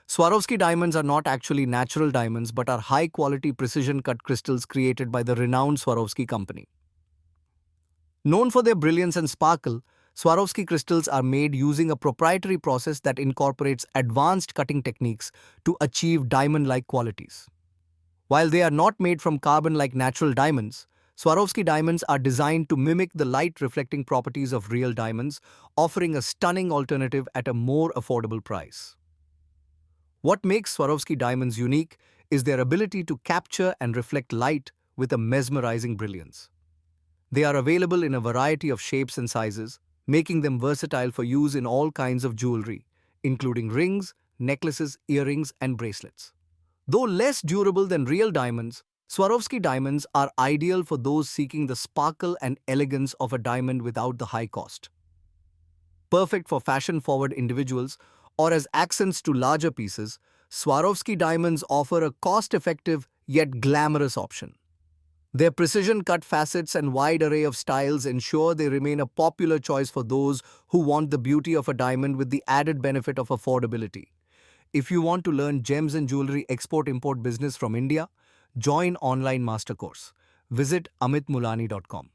Swarovski diamonds are not actually natural diamonds but are high-quality precision-cut crystals created by the renowned Swarovski company. Known for their brilliance and sparkle, Swarovski crystals are made using a proprietary process that incorporates advanced cutting techniques to achieve diamond-like qualities. While they are not made from carbon like natural diamonds, Swarovski diamonds are designed to mimic the light-reflecting properties of real diamonds, offering a stunning alternative at a more affordable price. What makes Swarovski diamonds unique is their ability to capture and reflect light with a mesmerizing brilliance. They are available in a variety of shapes and sizes, making them versatile for use in all kinds of jewelry, including rings, necklaces, earrings, and bracelets. Though less durable than real diamonds, Swarovski diamonds are ideal for those seeking the sparkle and elegance of a diamond without the high cost. Perfect for fashion-forward individuals or as accents to larger pieces, Swarovski diamonds offer a cost-effective yet glamorous option. Their precision-cut facets and wide array of styles ensure they remain a popular choice for those who want the beauty of a diamond with the added benefit of affordability. If you want to learn gems and jewelry export-import business from India, join online master course. Visit amitmulani.com.